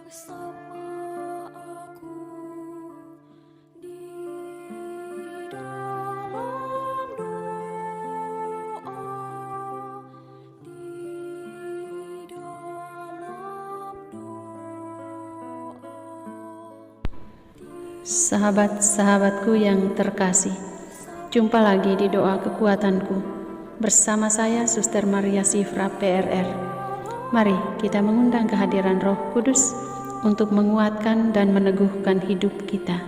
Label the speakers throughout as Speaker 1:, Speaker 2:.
Speaker 1: Sapa aku di dalam doa, di dalam doa.
Speaker 2: Sahabat-sahabatku yang terkasih, jumpa lagi di doa kekuatanku bersama saya Suster Maria Sifra PRR. Mari kita mengundang kehadiran Roh Kudus untuk menguatkan dan meneguhkan hidup kita.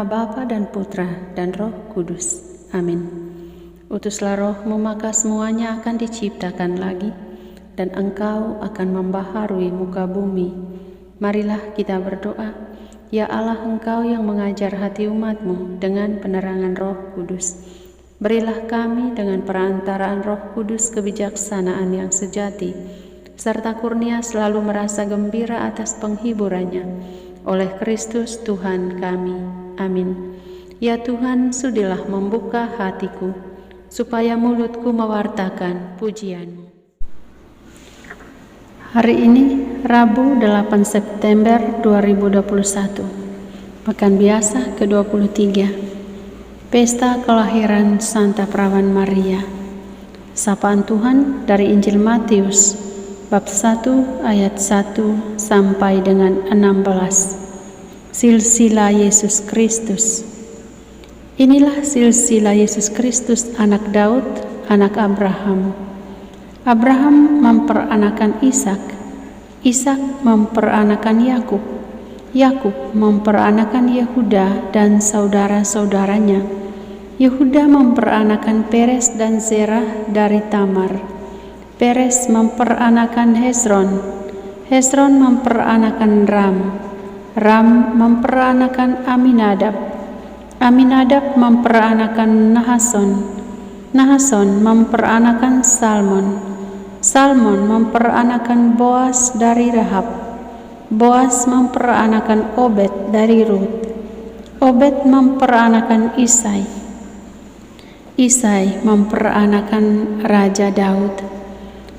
Speaker 2: Bapa dan Putra dan Roh Kudus. Amin. Utuslah Roh-Mu, maka semuanya akan diciptakan lagi, dan Engkau akan membaharui muka bumi. Marilah kita berdoa. Ya Allah, Engkau yang mengajar hati umat-Mu dengan penerangan Roh Kudus, berilah kami dengan perantaraan Roh Kudus kebijaksanaan yang sejati, serta kurnia selalu merasa gembira atas penghiburannya. Oleh Kristus Tuhan kami. Amin. Ya Tuhan, sudilah membuka hatiku, supaya mulutku mewartakan pujian-Mu. Hari ini, Rabu 8 September 2021, Pekan Biasa ke-23, Pesta Kelahiran Santa Perawan Maria. Sapaan Tuhan dari Injil Matius, bab 1 ayat 1 sampai dengan 16. Silsilah Yesus Kristus. Inilah silsilah Yesus Kristus, anak Daud, anak Abraham. Abraham memperanakan Ishak, Ishak memperanakan Yakub, Yakub memperanakan Yehuda dan saudara-saudaranya. Yehuda memperanakan Peres dan Zerah dari Tamar. Peres memperanakan Hezron, Hezron memperanakan Ram, Ram memperanakan Aminadab, Aminadab memperanakan Nahason, Nahason memperanakan Salmon, Salmon memperanakan Boas dari Rahab, Boas memperanakan Obed dari Rut, Obed memperanakan Isai, Isai memperanakan Raja Daud,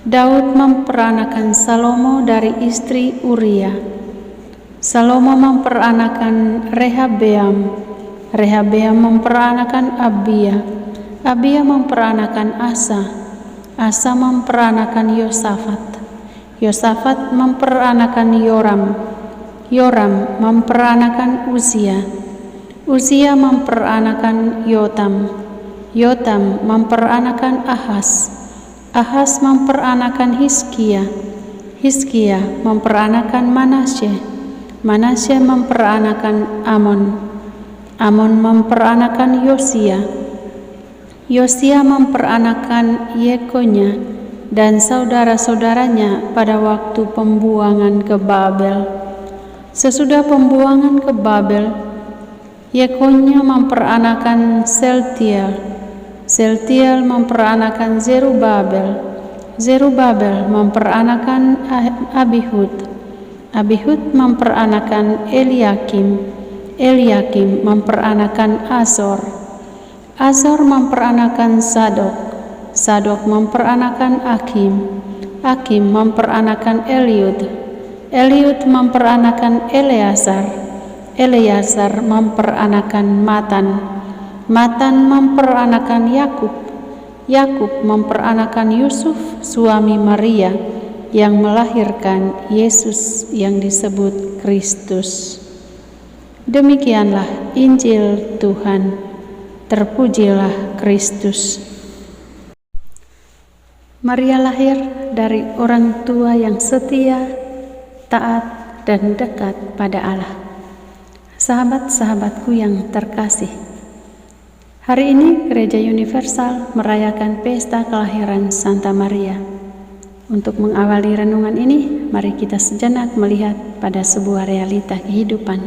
Speaker 2: Daud memperanakan Salomo dari istri Uria, Salomo memperanakan Rehabeam, Rehabeam memperanakan Abia, Abia memperanakan Asa, Asa memperanakan Yosafat, Yosafat memperanakan Yoram, Yoram memperanakan Uzia, Uzia memperanakan Yotam, Yotam memperanakan Ahas, Ahas memperanakan Hizkia, Hizkia memperanakan Manasye, Manasye memperanakan Amon, Amon memperanakan Yosia, Yosia memperanakan Yekonya dan saudara-saudaranya pada waktu pembuangan ke Babel. Sesudah pembuangan ke Babel, Yekonya memperanakan Seltiel, Seltiel memperanakan Zerubabel, Zerubabel memperanakan Abihud, Abihud memperanakan Eliakim, Eliakim memperanakan Azor, Azor memperanakan Sadok, Sadok memperanakan Akim, Akim memperanakan Eliud, Eliud memperanakan Eleazar, Eleazar memperanakan Matan, Matan memperanakan Yakub, Yakub memperanakan Yusuf suami Maria yang melahirkan Yesus yang disebut Kristus. Demikianlah Injil Tuhan. Terpujilah Kristus. Maria lahir dari orang tua yang setia, taat, dan dekat pada Allah. Sahabat-sahabatku yang terkasih, hari ini Gereja Universal merayakan pesta kelahiran Santa Maria. Untuk mengawali renungan ini, mari kita sejenak melihat pada sebuah realita kehidupan.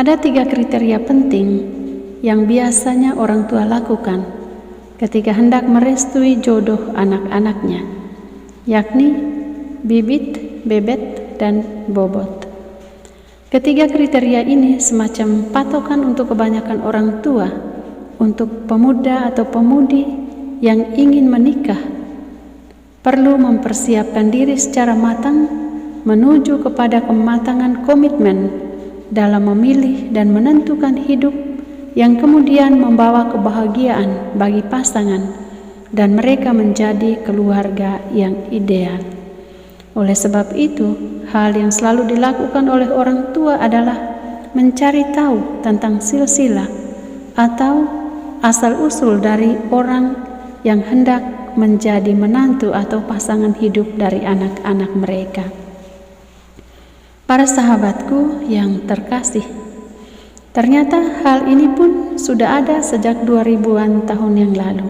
Speaker 2: Ada 3 kriteria penting yang biasanya orang tua lakukan ketika hendak merestui jodoh anak-anaknya, yakni bibit, bebet, dan bobot. Ketiga kriteria ini semacam patokan untuk kebanyakan orang tua untuk pemuda atau pemudi yang ingin menikah, perlu mempersiapkan diri secara matang menuju kepada kematangan komitmen dalam memilih dan menentukan hidup yang kemudian membawa kebahagiaan bagi pasangan dan mereka menjadi keluarga yang ideal. Oleh sebab itu, hal yang selalu dilakukan oleh orang tua adalah mencari tahu tentang silsilah atau asal-usul dari orang yang hendak menjadi menantu atau pasangan hidup dari anak-anak mereka. Para sahabatku yang terkasih, ternyata hal ini pun sudah ada sejak 2000-an tahun yang lalu.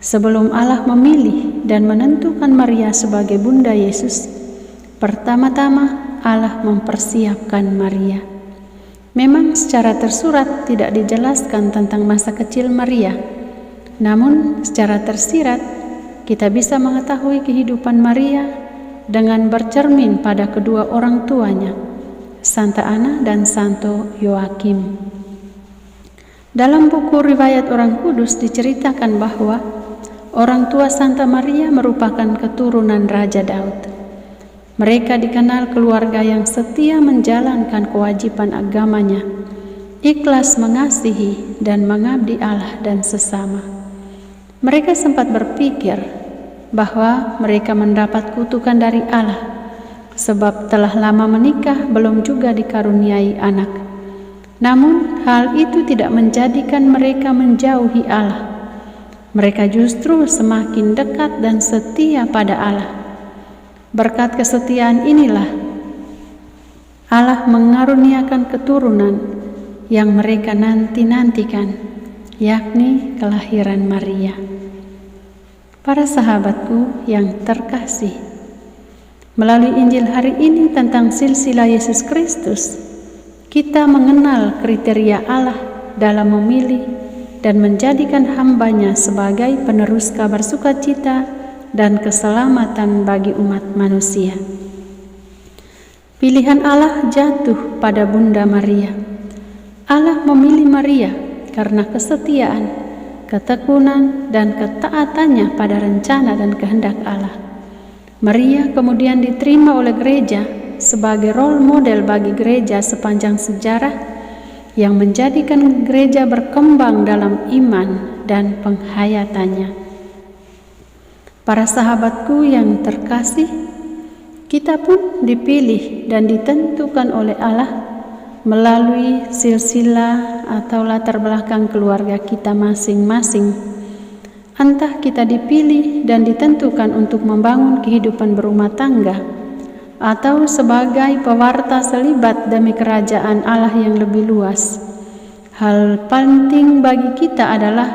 Speaker 2: Sebelum Allah memilih dan menentukan Maria sebagai Bunda Yesus, pertama-tama Allah mempersiapkan Maria. Memang secara tersurat tidak dijelaskan tentang masa kecil Maria, namun secara tersirat kita bisa mengetahui kehidupan Maria dengan bercermin pada kedua orang tuanya, Santa Ana dan Santo Yoakim. Dalam buku Riwayat Orang Kudus diceritakan bahwa orang tua Santa Maria merupakan keturunan Raja Daud. Mereka dikenal keluarga yang setia menjalankan kewajiban agamanya, ikhlas mengasihi dan mengabdi Allah dan sesama. Mereka sempat berpikir bahwa mereka mendapat kutukan dari Allah sebab telah lama menikah belum juga dikaruniai anak. Namun hal itu tidak menjadikan mereka menjauhi Allah. Mereka justru semakin dekat dan setia pada Allah. Berkat kesetiaan inilah Allah mengaruniakan keturunan yang mereka nanti-nantikan, yakni kelahiran Maria. Para sahabatku yang terkasih, melalui Injil hari ini tentang silsilah Yesus Kristus, kita mengenal kriteria Allah dalam memilih dan menjadikan hambanya sebagai penerus kabar sukacita dan keselamatan bagi umat manusia. Pilihan Allah jatuh pada Bunda Maria. Allah memilih Maria karena kesetiaan, ketekunan, dan ketaatannya pada rencana dan kehendak Allah. Maria kemudian diterima oleh gereja sebagai role model bagi gereja sepanjang sejarah yang menjadikan gereja berkembang dalam iman dan penghayatannya. Para sahabatku yang terkasih, kita pun dipilih dan ditentukan oleh Allah melalui silsilah atau latar belakang keluarga kita masing-masing. Entah kita dipilih dan ditentukan untuk membangun kehidupan berumah tangga, atau sebagai pewarta selibat demi kerajaan Allah yang lebih luas. Hal penting bagi kita adalah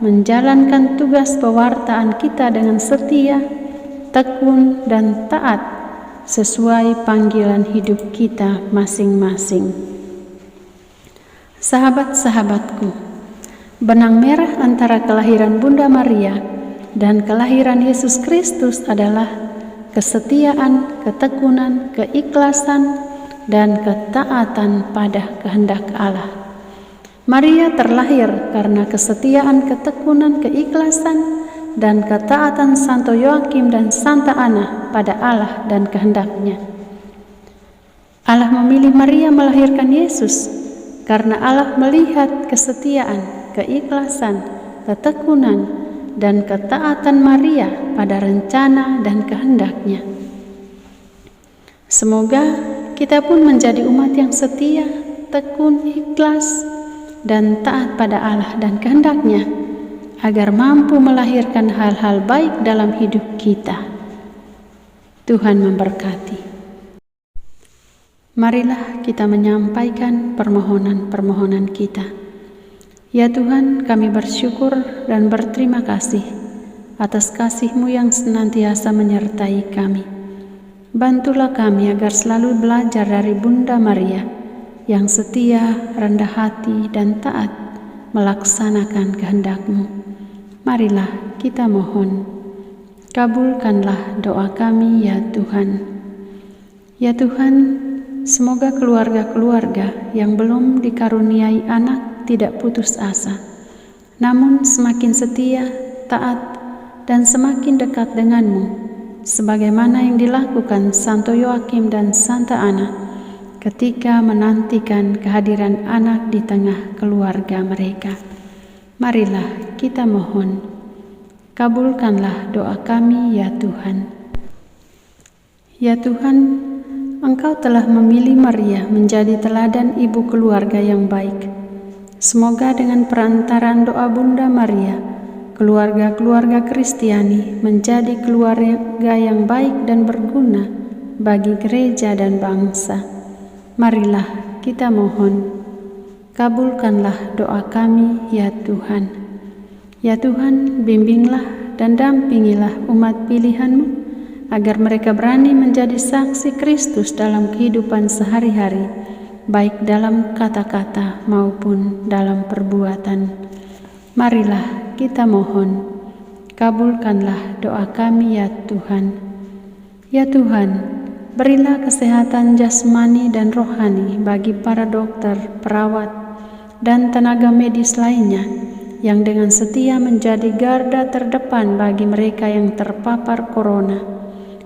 Speaker 2: menjalankan tugas pewartaan kita dengan setia, tekun, dan taat sesuai panggilan hidup kita masing-masing. Sahabat-sahabatku, benang merah antara kelahiran Bunda Maria dan kelahiran Yesus Kristus adalah kesetiaan, ketekunan, keikhlasan, dan ketaatan pada kehendak Allah. Maria terlahir karena kesetiaan, ketekunan, keikhlasan, dan ketaatan Santo Yoakim dan Santa Ana pada Allah dan kehendak-Nya. Allah memilih Maria melahirkan Yesus karena Allah melihat kesetiaan, keikhlasan, ketekunan, dan ketaatan Maria pada rencana dan kehendak-Nya. Semoga kita pun menjadi umat yang setia, tekun, ikhlas, dan taat pada Allah dan kehendak-Nya, agar mampu melahirkan hal-hal baik dalam hidup kita. Tuhan memberkati. Marilah kita menyampaikan permohonan-permohonan kita. Ya Tuhan, kami bersyukur dan berterima kasih atas kasih-Mu yang senantiasa menyertai kami. Bantulah kami agar selalu belajar dari Bunda Maria yang setia, rendah hati, dan taat melaksanakan kehendak-Mu. Marilah kita mohon, kabulkanlah doa kami ya Tuhan. Ya Tuhan, semoga keluarga-keluarga yang belum dikaruniai anak tidak putus asa, namun semakin setia, taat, dan semakin dekat dengan-Mu, sebagaimana yang dilakukan Santo Yoakim dan Santa Ana ketika menantikan kehadiran anak di tengah keluarga mereka. Marilah kita mohon, kabulkanlah doa kami ya Tuhan. Ya Tuhan, Engkau telah memilih Maria menjadi teladan ibu keluarga yang baik. Semoga dengan perantaraan doa Bunda Maria, keluarga-keluarga Kristiani menjadi keluarga yang baik dan berguna bagi gereja dan bangsa. Marilah kita mohon, kabulkanlah doa kami ya Tuhan. Ya Tuhan, bimbinglah dan dampingilah umat pilihan-Mu, agar mereka berani menjadi saksi Kristus dalam kehidupan sehari-hari, baik dalam kata-kata maupun dalam perbuatan. Marilah kita mohon, kabulkanlah doa kami ya Tuhan. Ya Tuhan, berilah kesehatan jasmani dan rohani bagi para dokter, perawat, dan tenaga medis lainnya yang dengan setia menjadi garda terdepan bagi mereka yang terpapar corona.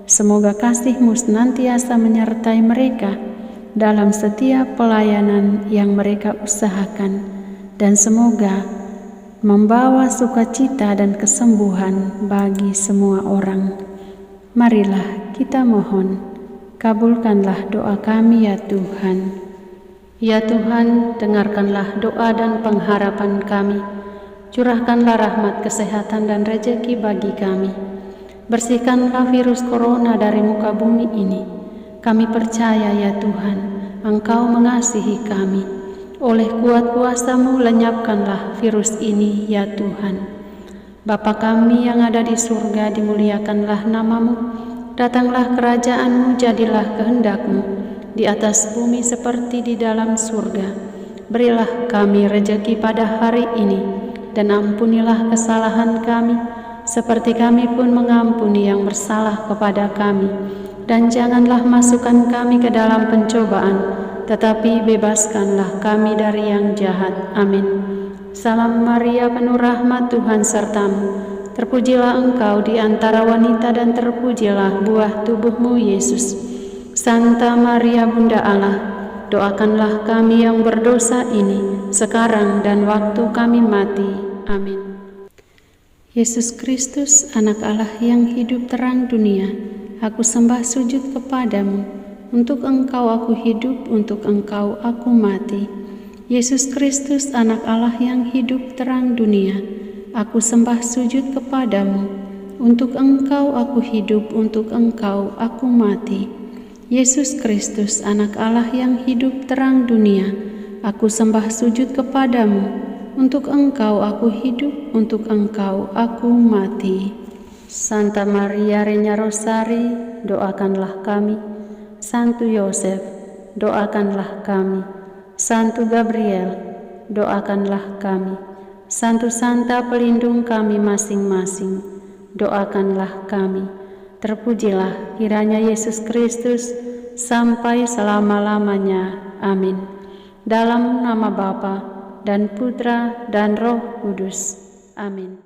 Speaker 2: Semoga kasih-Mu senantiasa menyertai mereka dalam setiap pelayanan yang mereka usahakan, dan semoga membawa sukacita dan kesembuhan bagi semua orang. Marilah kita mohon, kabulkanlah doa kami ya Tuhan. Ya Tuhan, dengarkanlah doa dan pengharapan kami. Curahkanlah rahmat kesehatan dan rejeki bagi kami. Bersihkanlah virus corona dari muka bumi ini. Kami percaya ya Tuhan, Engkau mengasihi kami. Oleh kuat kuasa-Mu lenyapkanlah virus ini ya Tuhan. Bapa kami yang ada di surga, dimuliakanlah nama-Mu. Datanglah kerajaan-Mu, jadilah kehendak-Mu di atas bumi seperti di dalam surga. Berilah kami rejeki pada hari ini, dan ampunilah kesalahan kami, seperti kami pun mengampuni yang bersalah kepada kami. Dan janganlah masukkan kami ke dalam pencobaan, tetapi bebaskanlah kami dari yang jahat. Amin. Salam Maria, penuh rahmat, Tuhan serta-Mu. Terpujilah Engkau di antara wanita, dan terpujilah buah tubuh-Mu, Yesus. Santa Maria, Bunda Allah, doakanlah kami yang berdosa ini, sekarang dan waktu kami mati. Amin. Yesus Kristus, anak Allah yang hidup terang dunia, aku sembah sujud kepadamu. Untuk Engkau aku hidup, untuk Engkau aku mati. Yesus Kristus, anak Allah yang hidup terang dunia, aku sembah sujud kepadamu. Untuk Engkau aku hidup, untuk Engkau aku mati. Yesus Kristus, anak Allah yang hidup terang dunia, aku sembah sujud kepadamu. Untuk Engkau aku hidup, untuk Engkau aku mati. Santa Maria Reina Rosari, doakanlah kami. Santo Yosef, doakanlah kami. Santo Gabriel, doakanlah kami. Santo Santa pelindung kami masing-masing, doakanlah kami. Terpujilah kiranya Yesus Kristus sampai selama-lamanya. Amin. Dalam nama Bapa dan Putra dan Roh Kudus. Amin.